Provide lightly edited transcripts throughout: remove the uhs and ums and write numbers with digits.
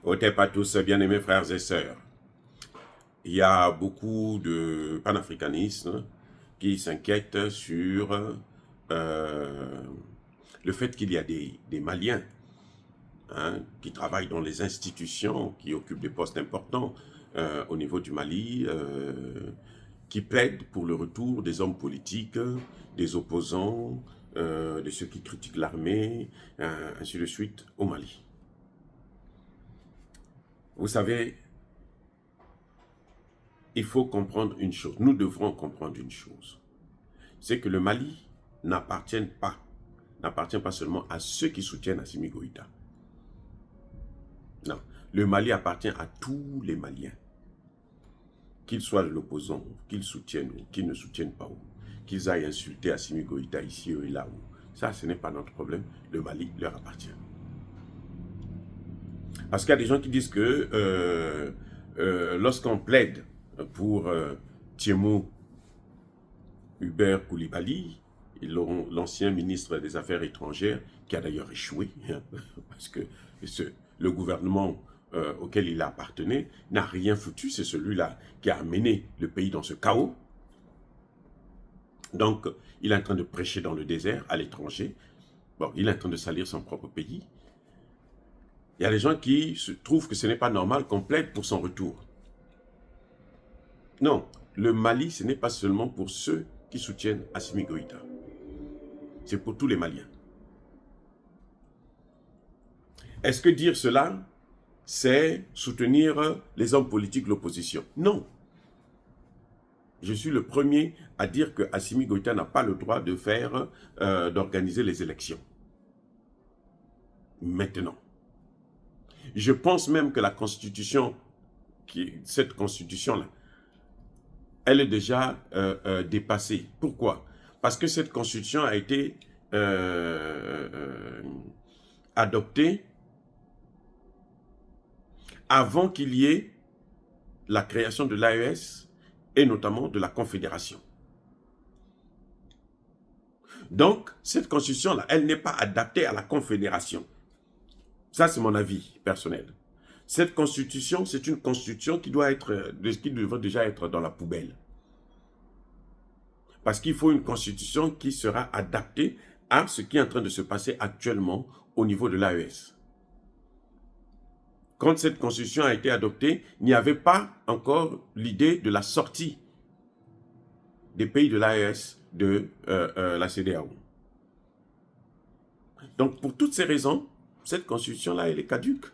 Otep à tous, bien-aimés frères et sœurs. Il y a beaucoup de panafricanistes qui s'inquiètent sur le fait qu'il y a des Maliens qui travaillent dans les institutions, qui occupent des postes importants au niveau du Mali, qui plaident pour le retour des hommes politiques, des opposants, de ceux qui critiquent l'armée, ainsi de suite, au Mali. Vous savez, il faut comprendre une chose, nous devrons comprendre une chose, c'est que le Mali n'appartient pas seulement à ceux qui soutiennent Assimi Goïta. Non, le Mali appartient à tous les Maliens, qu'ils soient de l'opposant, qu'ils soutiennent ou qu'ils ne soutiennent pas, ou qu'ils aillent insulter Assimi Goïta ici et là. Ça, ce n'est pas notre problème, le Mali leur appartient. Parce qu'il y a des gens qui disent que lorsqu'on plaide pour Thiemo Hubert Koulibaly, l'ancien ministre des Affaires étrangères, qui a d'ailleurs échoué, parce que le gouvernement auquel il appartenait n'a rien foutu, c'est celui-là qui a mené le pays dans ce chaos. Donc, il est en train de prêcher dans le désert, à l'étranger. Bon, il est en train de salir son propre pays. Il y a des gens qui trouvent que ce n'est pas normal qu'on plaide pour son retour. Non, le Mali, ce n'est pas seulement pour ceux qui soutiennent Assimi Goïta. C'est pour tous les Maliens. Est-ce que dire cela, c'est soutenir les hommes politiques de l'opposition? Non. Je suis le premier à dire que Assimi Goïta n'a pas le droit de faire, d'organiser les élections. Maintenant. Je pense même que la Constitution, cette Constitution-là, elle est déjà dépassée. Pourquoi? Parce que cette Constitution a été adoptée avant qu'il y ait la création de l'AES et notamment de la Confédération. Donc, cette Constitution-là, elle n'est pas adaptée à la Confédération. Ça, c'est mon avis personnel. Cette Constitution, c'est une Constitution qui devrait déjà être dans la poubelle. Parce qu'il faut une Constitution qui sera adaptée à ce qui est en train de se passer actuellement au niveau de l'AES. Quand cette Constitution a été adoptée, il n'y avait pas encore l'idée de la sortie des pays de l'AES de la CEDEAO. Donc, pour toutes ces raisons, cette Constitution-là, elle est caduque.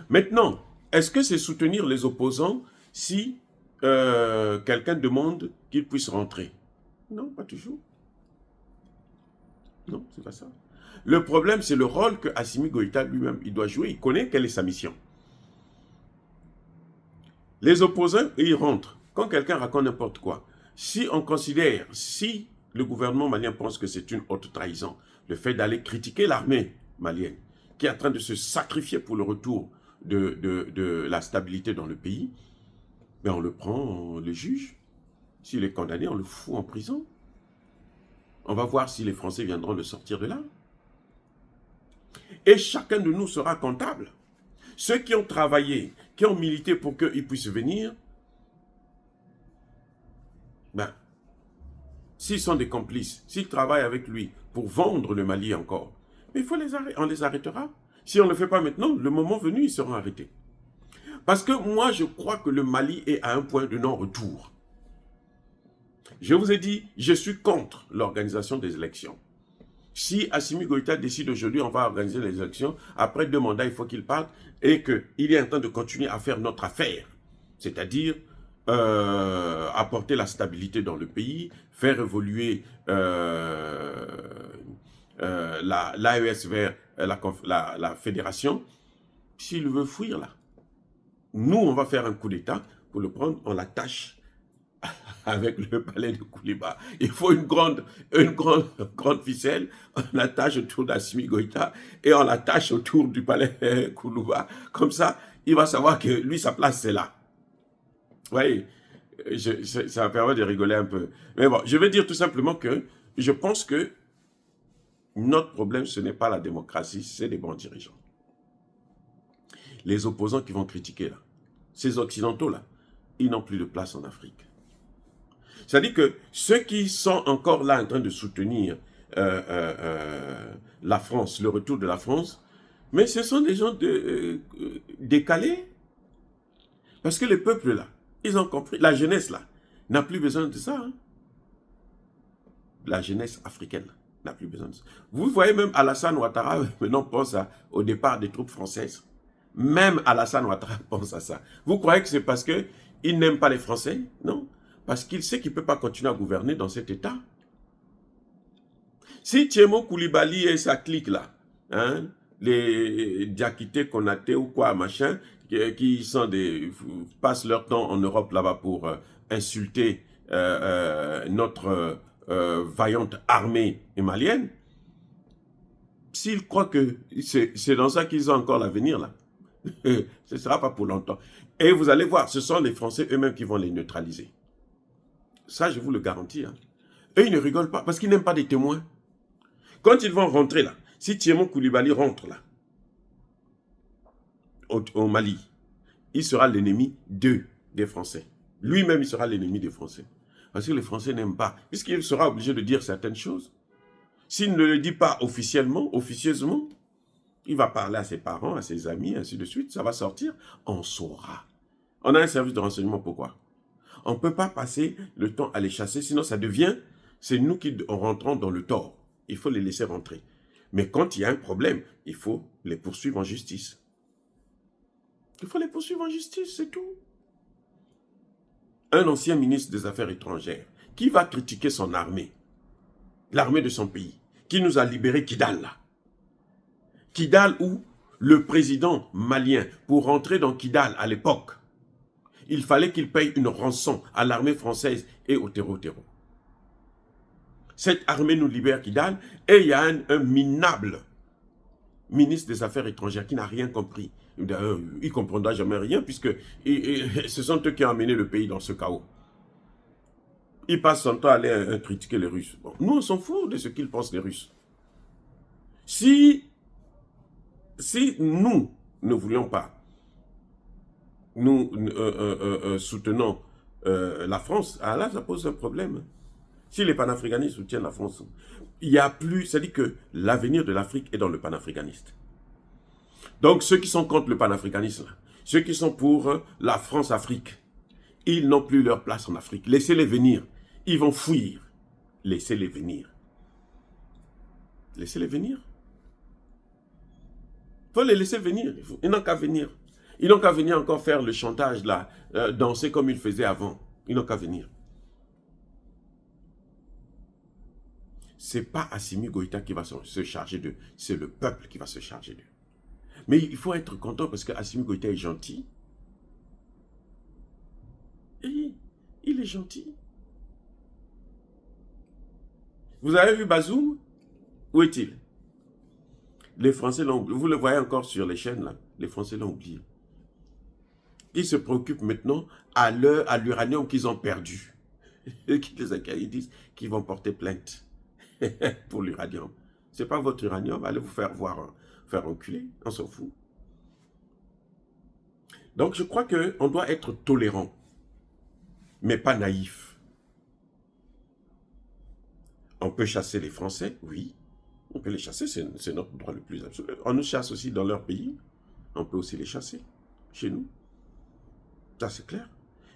Maintenant, est-ce que c'est soutenir les opposants si quelqu'un demande qu'il puisse rentrer? Non, pas toujours. Non, c'est pas ça. Le problème, c'est le rôle que Assimi Goïta lui-même, il doit jouer. Il connaît quelle est sa mission. Les opposants, ils rentrent. Quand quelqu'un raconte n'importe quoi, si on considère, si le gouvernement malien pense que c'est une haute trahison, le fait d'aller critiquer l'armée malienne, qui est en train de se sacrifier pour le retour de la stabilité dans le pays, ben on le prend, on le juge. S'il est condamné, on le fout en prison. On va voir si les Français viendront le sortir de là. Et chacun de nous sera comptable. Ceux qui ont travaillé, qui ont milité pour qu'ils puissent venir, ben, s'ils sont des complices, s'ils travaillent avec lui pour vendre le Mali encore, mais il faut les arrêter, on les arrêtera. Si on ne le fait pas maintenant, le moment venu, ils seront arrêtés. Parce que moi, je crois que le Mali est à un point de non-retour. Je vous ai dit, je suis contre l'organisation des élections. Si Assimi Goïta décide aujourd'hui, on va organiser les élections, après 2 mandats, il faut qu'il parte, et qu'il est en train de continuer à faire notre affaire, c'est-à-dire apporter la stabilité dans le pays, faire évoluer l'AES vers la fédération. S'il veut fuir là, nous, on va faire un coup d'État pour le prendre, on l'attache avec le palais de Kouliba. Il faut une grande ficelle, on l'attache autour d'Assimi Goïta et on l'attache autour du palais Kouliba. Comme ça, il va savoir que lui, sa place, c'est là. Vous voyez, ça me permet de rigoler un peu. Mais bon, je vais dire tout simplement que je pense que notre problème, ce n'est pas la démocratie, c'est des bons dirigeants. les opposants qui vont critiquer là, ces occidentaux-là, ils n'ont plus de place en Afrique. C'est-à-dire que ceux qui sont encore là en train de soutenir la France, le retour de la France, mais ce sont des gens décalés. Parce que les peuples là, ils ont compris, la jeunesse là, n'a plus besoin de ça. Hein. La jeunesse africaine n'a plus besoin de ça. Vous voyez même Alassane Ouattara, maintenant pense au départ des troupes françaises. Même Alassane Ouattara pense à ça. Vous croyez que c'est parce qu'il n'aime pas les Français? Non. Parce qu'il sait qu'il ne peut pas continuer à gouverner dans cet état. Si Thiemo Koulibaly et sa clique là, hein, les Diakité Konaté ou quoi, machin, qui sont passent leur temps en Europe là-bas pour insulter notre vaillante armée malienne, s'ils croient que c'est dans ça qu'ils ont encore l'avenir là, ce ne sera pas pour longtemps. Et vous allez voir, ce sont les Français eux-mêmes qui vont les neutraliser. Ça, je vous le garantis. Hein. Eux, ils ne rigolent pas parce qu'ils n'aiment pas des témoins. Quand ils vont rentrer là, si Thiemo Koulibaly rentre là, au Mali, il sera l'ennemi des Français. Lui-même, il sera l'ennemi des Français. Parce que les Français n'aiment pas. Puisqu'il sera obligé de dire certaines choses. S'il ne le dit pas officiellement, officieusement, il va parler à ses parents, à ses amis, ainsi de suite. Ça va sortir. On saura. On a un service de renseignement. Pourquoi? On ne peut pas passer le temps à les chasser. Sinon, ça devient... C'est nous qui rentrons dans le tort. Il faut les laisser rentrer. Mais quand il y a un problème, il faut les poursuivre en justice. Il faut les poursuivre en justice, c'est tout. Un ancien ministre des Affaires étrangères qui va critiquer son armée, l'armée de son pays, qui nous a libéré Kidal là. Kidal où le président malien, pour rentrer dans Kidal à l'époque, il fallait qu'il paye une rançon à l'armée française et au terreau. Cette armée nous libère Kidal et il y a un minable ministre des Affaires étrangères qui n'a rien compris. Il ne comprendra jamais rien puisque ce sont eux qui ont amené le pays dans ce chaos. Il passe son temps à aller critiquer les Russes. Bon, nous, on s'en fout de ce qu'ils pensent les Russes. Si nous ne voulions pas, nous soutenons la France, ah là, ça pose un problème. Si les panafricanistes soutiennent la France, il n'y a plus, c'est-à-dire que l'avenir de l'Afrique est dans le panafricaniste. Donc, ceux qui sont contre le panafricanisme, ceux qui sont pour la France-Afrique, ils n'ont plus leur place en Afrique. Laissez-les venir. Ils vont fuir. Laissez-les venir. Laissez-les venir. Il faut les laisser venir. Ils n'ont qu'à venir. Ils n'ont qu'à venir encore faire le chantage là, danser comme ils faisaient avant. Ils n'ont qu'à venir. Ce n'est pas Assimi Goïta qui va se charger d'eux. C'est le peuple qui va se charger d'eux. Mais il faut être content parce que Assimi Goïta est gentil. Et il est gentil. Vous avez vu Bazoum? Où est-il? Les Français l'ont oublié. Vous le voyez encore sur les chaînes là. Les Français l'ont oublié. Ils se préoccupent maintenant à l'uranium qu'ils ont perdu. Ils disent qu'ils vont porter plainte pour l'uranium. Ce n'est pas votre uranium. Allez vous faire enculer. On s'en fout. Donc je crois qu'on doit être tolérant, mais pas naïf. On peut chasser les Français, oui. On peut les chasser, c'est notre droit le plus absolu. On nous chasse aussi dans leur pays. On peut aussi les chasser, chez nous. Ça, c'est clair.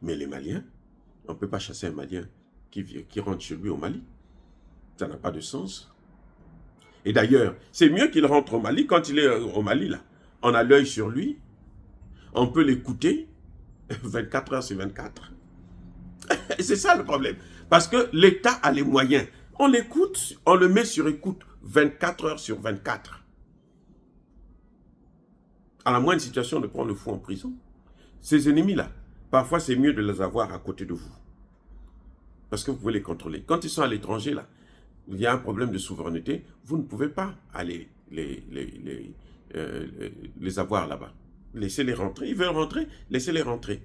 Mais les Maliens, on ne peut pas chasser un Malien qui rentre chez lui au Mali. Ça n'a pas de sens. Et d'ailleurs, c'est mieux qu'il rentre au Mali. Quand il est au Mali, là, on a l'œil sur lui. On peut l'écouter 24 heures sur 24. C'est ça le problème. Parce que l'État a les moyens. On l'écoute, on le met sur écoute 24 heures sur 24. À la moindre situation, on prend le fou en prison. Ces ennemis-là, parfois c'est mieux de les avoir à côté de vous. Parce que vous pouvez les contrôler. Quand ils sont à l'étranger, là, il y a un problème de souveraineté, vous ne pouvez pas aller les avoir là-bas. Laissez-les rentrer. Ils veulent rentrer, laissez-les rentrer.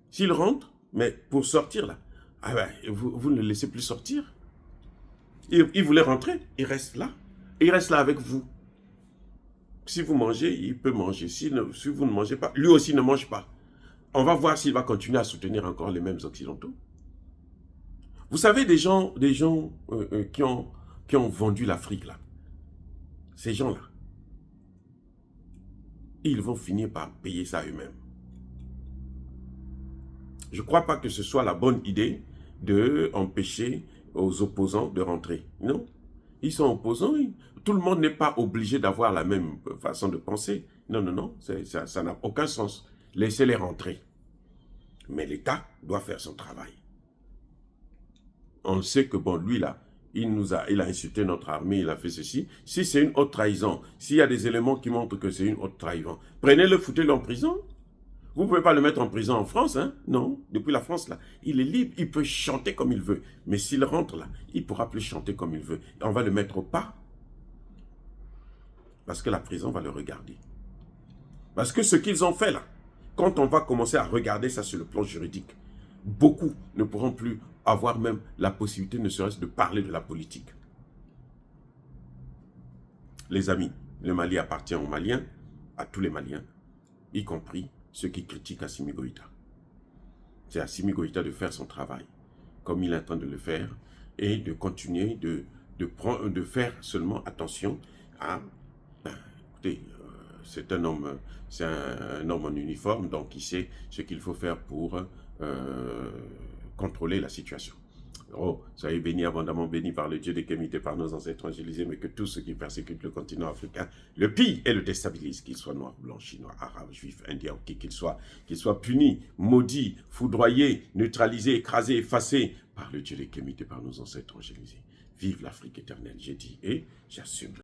S'ils rentrent, mais pour sortir là, ah ben, vous ne les laissez plus sortir. Ils voulaient rentrer, ils restent là. Ils restent là avec vous. Si vous mangez, il peut manger. Si vous ne mangez pas, lui aussi ne mange pas. On va voir s'il va continuer à soutenir encore les mêmes Occidentaux. Vous savez, des gens qui ont vendu l'Afrique, là, ces gens-là, ils vont finir par payer ça eux-mêmes. Je ne crois pas que ce soit la bonne idée d'empêcher aux opposants de rentrer. Non. Ils sont opposants. Tout le monde n'est pas obligé d'avoir la même façon de penser. Non, non, non. Ça n'a aucun sens. Laissez-les rentrer. Mais l'État doit faire son travail. On sait que, bon, lui, là, il a insulté notre armée, il a fait ceci. Si c'est une haute trahison, s'il y a des éléments qui montrent que c'est une haute trahison, prenez-le, foutez-le en prison. Vous ne pouvez pas le mettre en prison en France, hein? Non, depuis la France, là. Il est libre, il peut chanter comme il veut. Mais s'il rentre là, il ne pourra plus chanter comme il veut. On va le mettre au pas. Parce que la prison va le regarder. Parce que ce qu'ils ont fait là, quand on va commencer à regarder ça sur le plan juridique, beaucoup ne pourront plus avoir même la possibilité, ne serait-ce de parler de la politique. Les amis, le Mali appartient aux Maliens, à tous les Maliens, y compris ceux qui critiquent Assimi Goïta. C'est à Assimi Goïta de faire son travail, comme il est en train de le faire, et de continuer de faire seulement attention à... écoutez, c'est un homme en uniforme, donc il sait ce qu'il faut faire pour contrôler la situation. Oh, soyez bénis, abondamment bénis par le Dieu des Kémités, par nos ancêtres évangélisés, mais que tous ceux qui persécutent le continent africain le pillent et le déstabilisent, qu'ils soient noirs, blancs, chinois, arabes, juifs, indiens, ou qui qu'ils soient punis, maudits, foudroyés, neutralisés, écrasés, effacés par le Dieu des Kémités, par nos ancêtres évangélisés. Vive l'Afrique éternelle, j'ai dit, et j'assume.